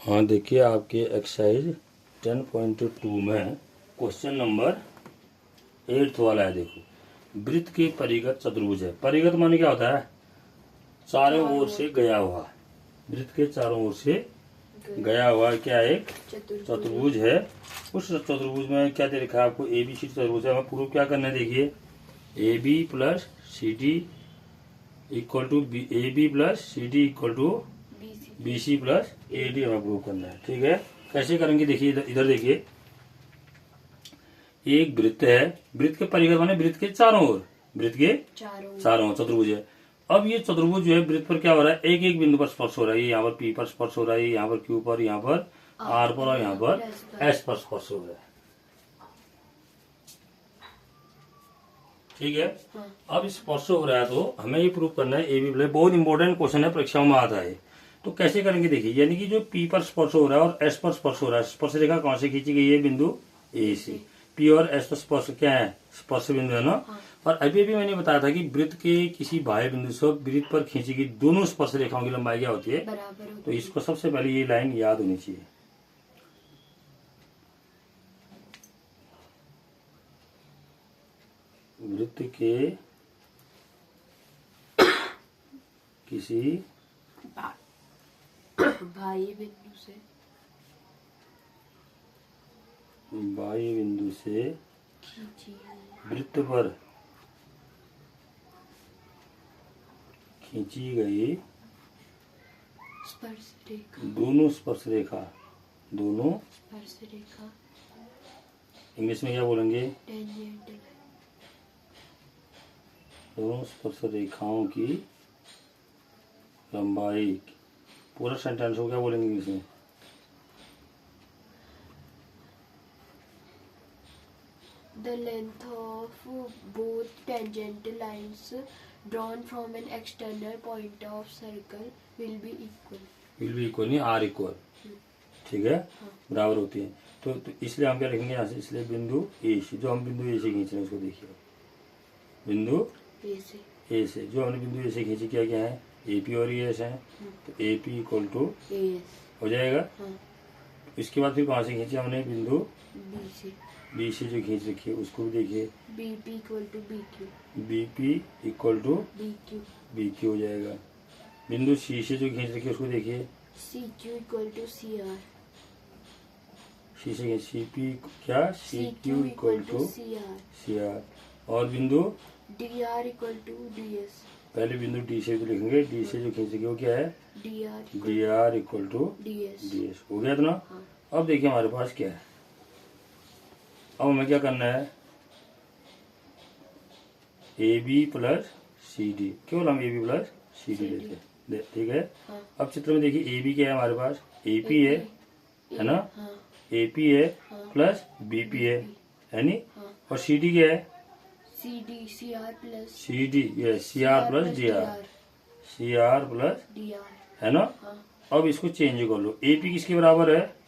हाँ देखिए, आपके एक्सरसाइज 10.2 में क्वेश्चन नंबर 8 वाला है। देखो, वृत्त के परिगत चतुर्भुज है। परिगत माने क्या होता है? चारों ओर से गया हुआ। वृत्त के चारों ओर से गया हुआ क्या एक चतुर्भुज है। उस चतुर्भुज में क्या दे रखा है आपको? ए बी सी चतुर्भुज है। हमें प्रूफ क्या करना है? देखिए, A B plus C D equal to A B plus C D equal to B C plus A D हमें प्रूव करना है। ठीक है, कैसे करेंगे? देखिए, इधर देखिए, एक वृत्त है। वृत्त के परिगत माने वृत्त के चारों ओर, वृत्त के चारों ओर चतुर्भुज है। अब ये चतुर्भुज जो है वृत्त पर क्या हो रहा है? एक एक बिंदु पर स्पर्श हो रहा है। यहाँ पर पी पर स्पर्श हो रहा है, यहाँ पर क्यू पर, यहाँ पर आर पर और यहाँ पर एस पर स्पर्श हो रहा है। ठीक है, अब स्पर्श हो रहा है तो हमें ये प्रूव करना है। ए बी प्लस, बहुत इंपॉर्टेंट क्वेश्चन है, परीक्षाओं में आता है। तो कैसे करेंगे? देखिए, यानी कि जो पी पर स्पर्श हो रहा है और एस पर स्पर्श हो रहा है, स्पर्श रेखा कौन से खींची गई है? बिंदु ए से। पी और एस पर स्पर्श क्या है? स्पर्श बिंदु है ना। और अभी भी मैंने बताया था कि वृत्त के किसी बाह्य बिंदु से वृत्त पर खींची गई दोनों स्पर्श रेखाओं की लंबाई क्या होती है? बराबर होती है। तो इसको सबसे पहले ये लाइन याद होनी चाहिए। वृत्त के किसी बाह्य बिंदु से वृत्त पर खींची गई दोनों स्पर्श रेखा इंग्लिश में क्या बोलेंगे? दोनों स्पर्श रेखाओं की लंबाई। पूरा सेंटेंस को क्या बोलेंगे इंग्लिश में? The length of both tangent lines drawn from an external point of circle will be equal. Will be equal नहीं, आर इक्वल। ठीक है, बराबर होती है। तो इसलिए हम क्या लिखेंगे यहाँ से? इसलिए बिंदु ए से, जो हम बिंदु ए से खींच रहे हैं उसको देखिए, बिंदु ए से जो हमने बिंदु ए से खींची, क्या क्या है? ए पी और एस है। तो ए पी इक्वल टू हो जाएगा। इसके बाद फिर कहाँ से खींची हमने? बिंदु बी से जो खींच रखी है उसको भी देखिए, B P equal to B Q हो जाएगा। बिंदु सी से जो खींच रखी है उसको देखिए, C Q equal to C R. C से सी पी क्या? C Q equal to C R. और बिंदु D R equal to D S. पहले बिंदु डी से तो लिखेंगे, डी से जो खींच रखी है वो क्या है? D R equal to D S. हो गया था ना। अब देखिए हमारे पास क्या है। अब हमें क्या करना है? A B plus C D, केवल हम A B plus C D लेते हैं। ठीक है, अब चित्र में देखिए, ए बी क्या है हमारे पास? ए पी है ना। ए पी है प्लस बी पी है नी। और सी डी क्या है? सी डी ये C R plus D R, C R plus D R है ना। अब इसको चेंज कर लो। ए पी किसके बराबर है?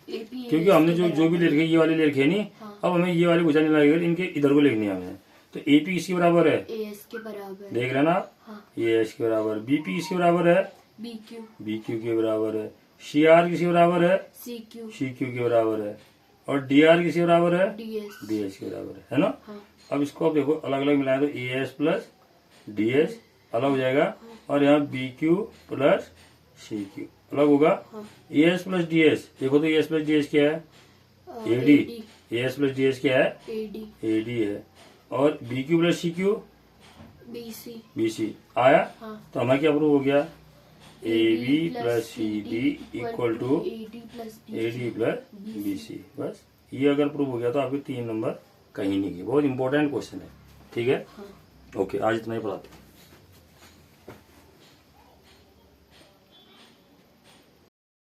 क्योंकि हमने जो भी ले रखे ये वाले ले रखे नहीं। अब हमें ये वाले भुजा नहीं लगेगा, इनके इधर को लिखनी है हमें। तो ए पी किसके बराबर है? एस के बराबर। देख रहे ना, ये एस के बराबर। बी पी किसके बराबर है? बी क्यू के बराबर है। सी आर किसके बराबर है? सी क्यू के बराबर है। और डी आर किसके बराबर है? डी एस के बराबर है ना। अब इसको अब देखो, अलग अलग मिलाए तो A S plus D S अलग हो जाएगा, और यहाँ B Q plus C Q अलग होगा। A S plus D S देखो तो A S plus D S क्या है? A D. A S plus D S क्या है? ए डी है। और B Q plus C Q B C आया। तो हमारा क्या प्रूव हो गया? A B plus C D equal to A D plus B C. बस ये अगर प्रूव हो गया तो आपके 3 नंबर कहीं नहीं गए। बहुत इंपॉर्टेंट क्वेश्चन है। ठीक है, ओके, आज इतना ही पढ़ाते हैं।